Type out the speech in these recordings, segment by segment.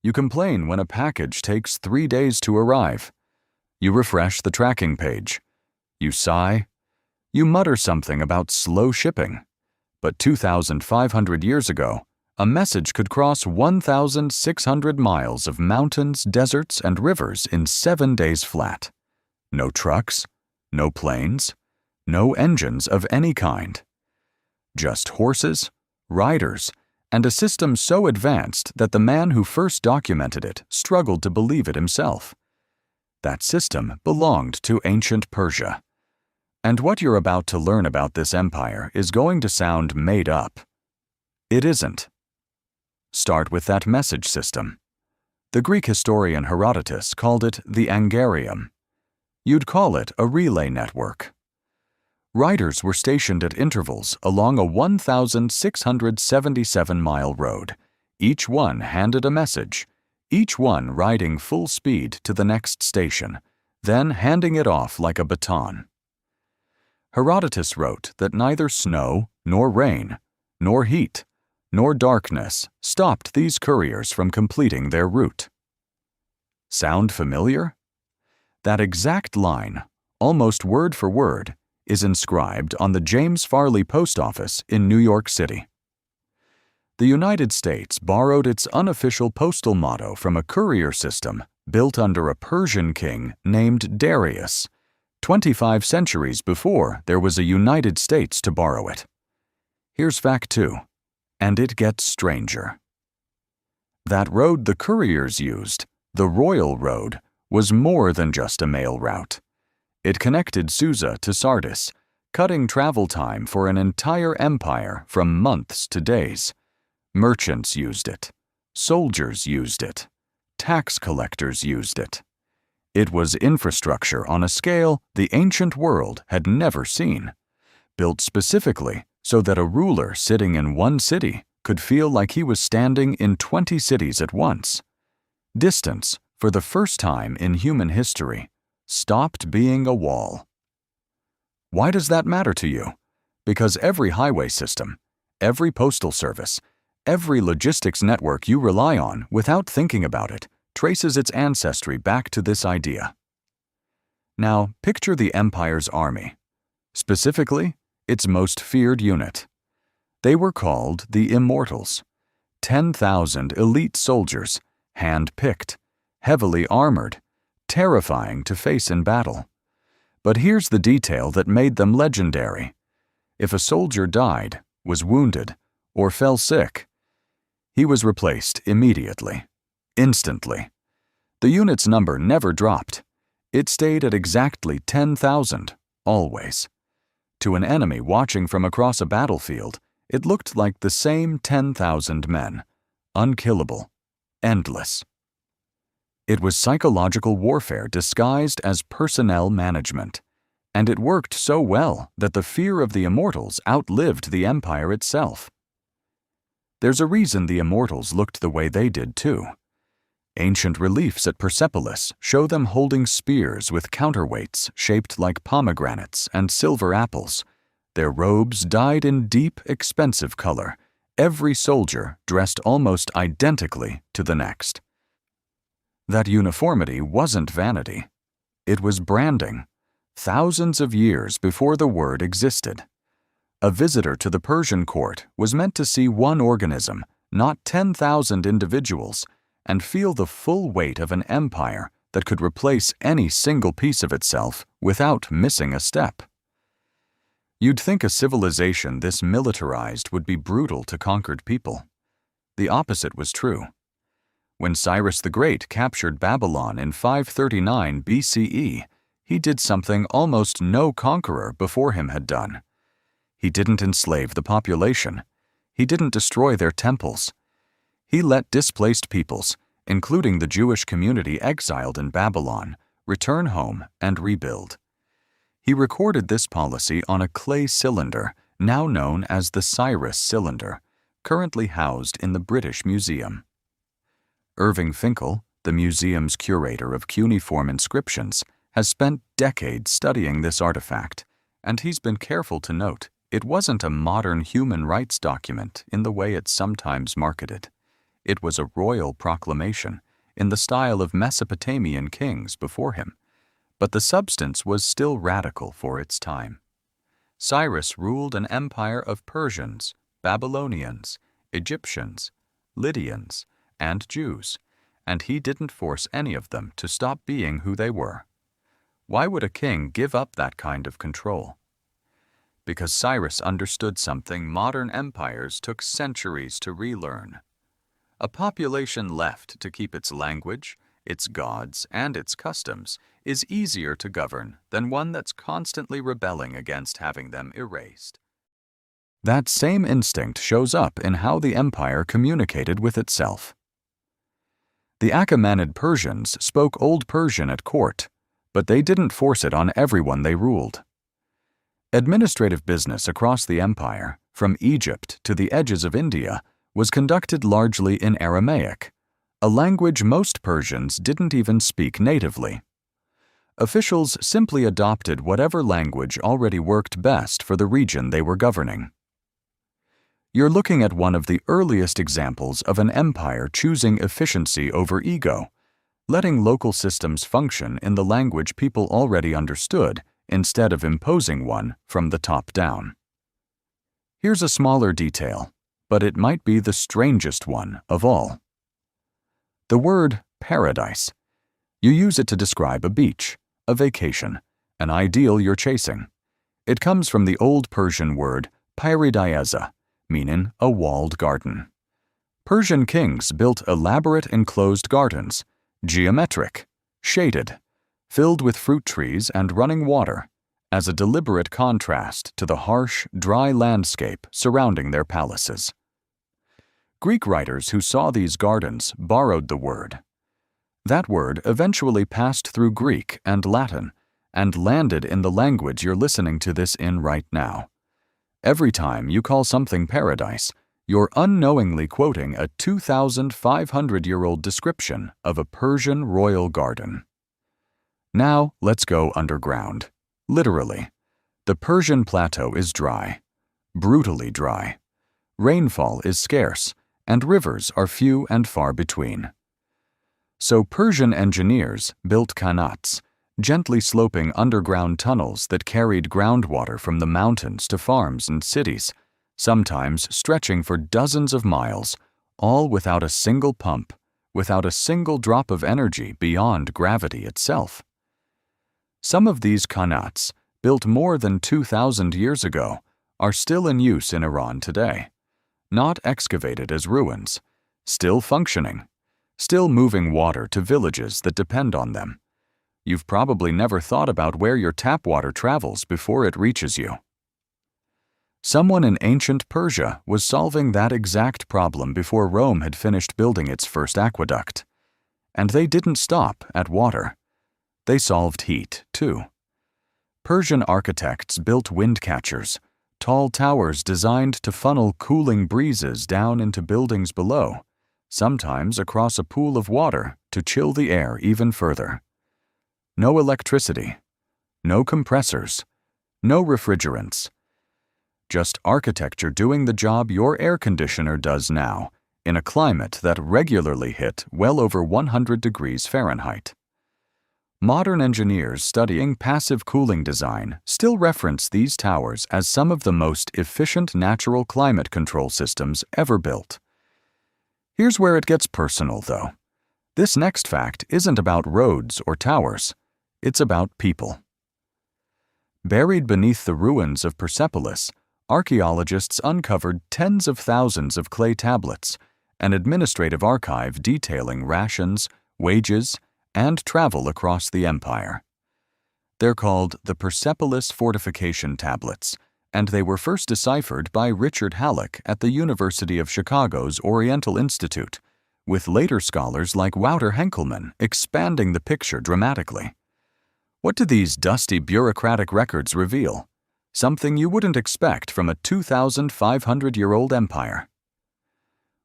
You complain when a package takes 3 days to arrive. You refresh the tracking page. You sigh. You mutter something about slow shipping. But 2,500 years ago, a message could cross 1,600 miles of mountains, deserts, and rivers in 7 days flat. No trucks, no planes, no engines of any kind. Just horses, riders, and a system so advanced that the man who first documented it struggled to believe it himself. That system belonged to ancient Persia. And what you're about to learn about this empire is going to sound made up. It isn't. Start with that message system. The Greek historian Herodotus called it the Angarium. You'd call it a relay network. Riders were stationed at intervals along a 1,677-mile road. Each one handed a message, each one riding full speed to the next station, then handing it off like a baton. Herodotus wrote that neither snow, nor rain, nor heat, nor darkness stopped these couriers from completing their route. Sound familiar? That exact line, almost word for word, is inscribed on the James Farley Post Office in New York City. The United States borrowed its unofficial postal motto from a courier system built under a Persian king named Darius, 25 centuries before there was a United States to borrow it. Here's fact 2, and it gets stranger. That road the couriers used, the Royal Road, was more than just a mail route. It connected Susa to Sardis, cutting travel time for an entire empire from months to days. Merchants used it. Soldiers used it. Tax collectors used it. It was infrastructure on a scale the ancient world had never seen, built specifically so that a ruler sitting in one city could feel like he was standing in 20 cities at once. Distance, for the first time in human history, stopped being a wall. Why does that matter to you? Because every highway system, every postal service, every logistics network you rely on without thinking about it traces its ancestry back to this idea. Now, picture the empire's army, specifically its most feared unit. They were called the Immortals, 10,000 elite soldiers, hand-picked, heavily armored, terrifying to face in battle. But here's the detail that made them legendary. If a soldier died, was wounded, or fell sick, he was replaced immediately, instantly. The unit's number never dropped. It stayed at exactly 10,000, always. To an enemy watching from across a battlefield, it looked like the same 10,000 men, unkillable, endless. It was psychological warfare disguised as personnel management, and it worked so well that the fear of the Immortals outlived the empire itself. There's a reason the Immortals looked the way they did too. Ancient reliefs at Persepolis show them holding spears with counterweights shaped like pomegranates and silver apples. Their robes dyed in deep, expensive color, every soldier dressed almost identically to the next. That uniformity wasn't vanity. It was branding, thousands of years before the word existed. A visitor to the Persian court was meant to see one organism, not 10,000 individuals, and feel the full weight of an empire that could replace any single piece of itself without missing a step. You'd think a civilization this militarized would be brutal to conquered people. The opposite was true. When Cyrus the Great captured Babylon in 539 BCE, he did something almost no conqueror before him had done. He didn't enslave the population. He didn't destroy their temples. He let displaced peoples, including the Jewish community exiled in Babylon, return home and rebuild. He recorded this policy on a clay cylinder, now known as the Cyrus cylinder, currently housed in the British Museum. Irving Finkel, the museum's curator of cuneiform inscriptions, has spent decades studying this artifact, and he's been careful to note it wasn't a modern human rights document in the way it's sometimes marketed. It was a royal proclamation, in the style of Mesopotamian kings before him, but the substance was still radical for its time. Cyrus ruled an empire of Persians, Babylonians, Egyptians, Lydians, and Jews, and he didn't force any of them to stop being who they were. Why would a king give up that kind of control? Because Cyrus understood something modern empires took centuries to relearn. A population left to keep its language, its gods, and its customs is easier to govern than one that's constantly rebelling against having them erased. That same instinct shows up in how the empire communicated with itself. The Achaemenid Persians spoke Old Persian at court, but they didn't force it on everyone they ruled. Administrative business across the empire, from Egypt to the edges of India, was conducted largely in Aramaic, a language most Persians didn't even speak natively. Officials simply adopted whatever language already worked best for the region they were governing. You're looking at one of the earliest examples of an empire choosing efficiency over ego, letting local systems function in the language people already understood instead of imposing one from the top down. Here's a smaller detail, but it might be the strangest one of all. The word paradise. You use it to describe a beach, a vacation, an ideal you're chasing. It comes from the Old Persian word paradisa, meaning a walled garden. Persian kings built elaborate enclosed gardens, geometric, shaded, filled with fruit trees and running water, as a deliberate contrast to the harsh, dry landscape surrounding their palaces. Greek writers who saw these gardens borrowed the word. That word eventually passed through Greek and Latin and landed in the language you're listening to this in right now. Every time you call something paradise, you're unknowingly quoting a 2,500-year-old description of a Persian royal garden. Now let's go underground. Literally, the Persian plateau is dry, brutally dry. Rainfall is scarce, and rivers are few and far between. So Persian engineers built Qanats, gently sloping underground tunnels that carried groundwater from the mountains to farms and cities, sometimes stretching for dozens of miles, all without a single pump, without a single drop of energy beyond gravity itself. Some of these Qanats, built more than 2,000 years ago, are still in use in Iran today. Not excavated as ruins, still functioning, still moving water to villages that depend on them. You've probably never thought about where your tap water travels before it reaches you. Someone in ancient Persia was solving that exact problem before Rome had finished building its first aqueduct. And they didn't stop at water. They solved heat, too. Persian architects built windcatchers, tall towers designed to funnel cooling breezes down into buildings below, sometimes across a pool of water to chill the air even further. No electricity, no compressors, no refrigerants. Just architecture doing the job your air conditioner does now, in a climate that regularly hit well over 100 degrees Fahrenheit. Modern engineers studying passive cooling design still reference these towers as some of the most efficient natural climate control systems ever built. Here's where it gets personal, though. This next fact isn't about roads or towers. It's about people. Buried beneath the ruins of Persepolis, archaeologists uncovered tens of thousands of clay tablets, an administrative archive detailing rations, wages, and travel across the empire. They're called the Persepolis Fortification tablets, and they were first deciphered by Richard Halleck at the University of Chicago's Oriental Institute, with later scholars like Wouter Henkelman expanding the picture dramatically. What do these dusty bureaucratic records reveal? Something you wouldn't expect from a 2,500-year-old empire.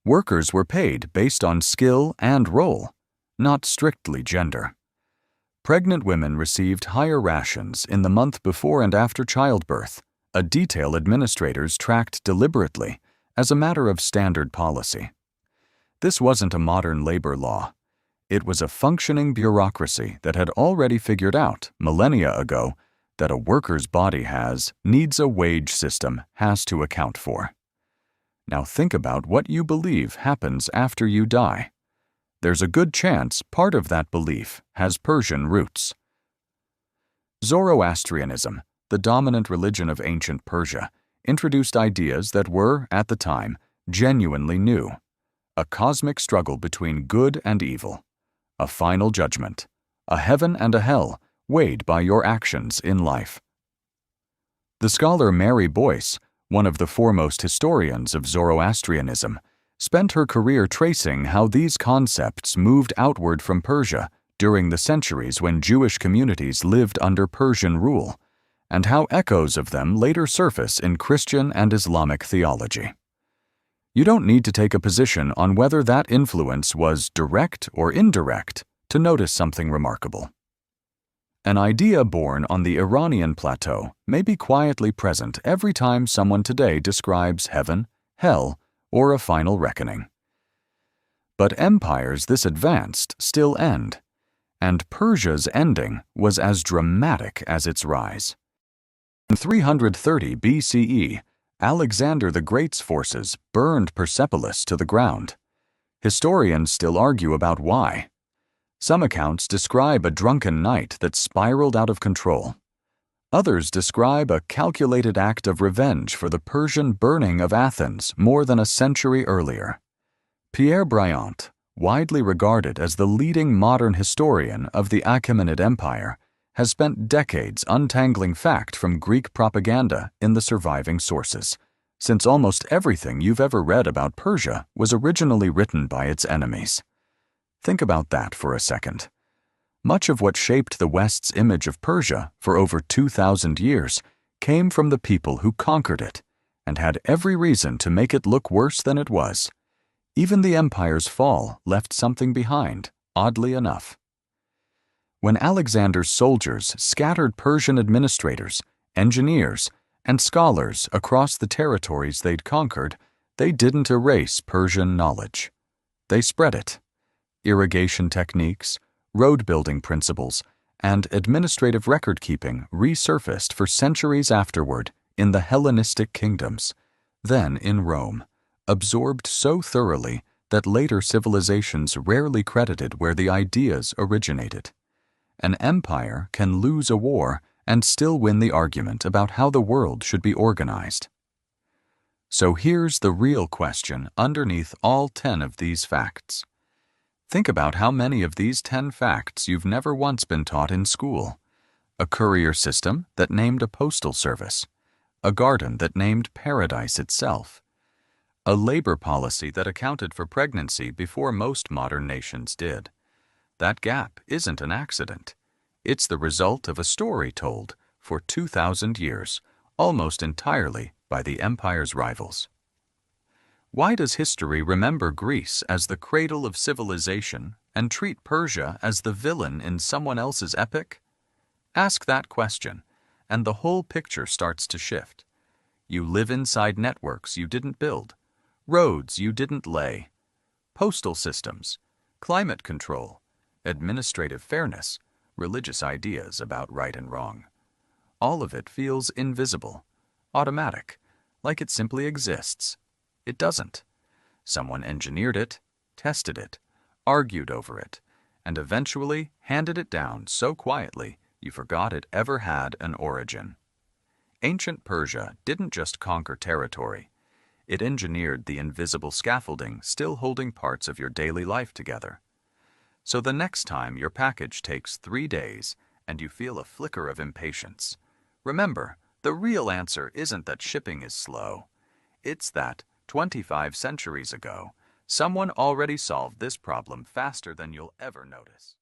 Workers were paid based on skill and role, not strictly gender. Pregnant women received higher rations in the month before and after childbirth, a detail administrators tracked deliberately as a matter of standard policy. This wasn't a modern labor law. It was a functioning bureaucracy that had already figured out, millennia ago, that a worker's body needs a wage system has to account for. Now think about what you believe happens after you die. There's a good chance part of that belief has Persian roots. Zoroastrianism, the dominant religion of ancient Persia, introduced ideas that were, at the time, genuinely new. A cosmic struggle between good and evil. A final judgment. A heaven and a hell, weighed by your actions in life. The scholar Mary Boyce, one of the foremost historians of Zoroastrianism, spent her career tracing how these concepts moved outward from Persia during the centuries when Jewish communities lived under Persian rule, and how echoes of them later surface in Christian and Islamic theology. You don't need to take a position on whether that influence was direct or indirect to notice something remarkable. An idea born on the Iranian plateau may be quietly present every time someone today describes heaven, hell, or a final reckoning. But empires this advanced still end, and Persia's ending was as dramatic as its rise. In 330 BCE, Alexander the Great's forces burned Persepolis to the ground. Historians still argue about why. Some accounts describe a drunken knight that spiraled out of control. Others describe a calculated act of revenge for the Persian burning of Athens more than a century earlier. Pierre Briant, widely regarded as the leading modern historian of the Achaemenid Empire, has spent decades untangling fact from Greek propaganda in the surviving sources, since almost everything you've ever read about Persia was originally written by its enemies. Think about that for a second. Much of what shaped the West's image of Persia for over 2,000 years came from the people who conquered it and had every reason to make it look worse than it was. Even the empire's fall left something behind, oddly enough. When Alexander's soldiers scattered Persian administrators, engineers, and scholars across the territories they'd conquered, they didn't erase Persian knowledge. They spread it. Irrigation techniques, road-building principles, and administrative record-keeping resurfaced for centuries afterward in the Hellenistic kingdoms, then in Rome, absorbed so thoroughly that later civilizations rarely credited where the ideas originated. An empire can lose a war and still win the argument about how the world should be organized. So here's the real question underneath all 10 of these facts. Think about how many of these 10 facts you've never once been taught in school. A courier system that named a postal service. A garden that named paradise itself. A labor policy that accounted for pregnancy before most modern nations did. That gap isn't an accident. It's the result of a story told for 2,000 years, almost entirely by the empire's rivals. Why does history remember Greece as the cradle of civilization and treat Persia as the villain in someone else's epic? Ask that question, and the whole picture starts to shift. You live inside networks you didn't build, roads you didn't lay, postal systems, climate control, administrative fairness, religious ideas about right and wrong. All of it feels invisible, automatic, like it simply exists. It doesn't. Someone engineered it, tested it, argued over it, and eventually handed it down so quietly you forgot it ever had an origin. Ancient Persia didn't just conquer territory. It engineered the invisible scaffolding still holding parts of your daily life together. So the next time your package takes 3 days and you feel a flicker of impatience, remember, the real answer isn't that shipping is slow. It's that 25 centuries ago, someone already solved this problem faster than you'll ever notice.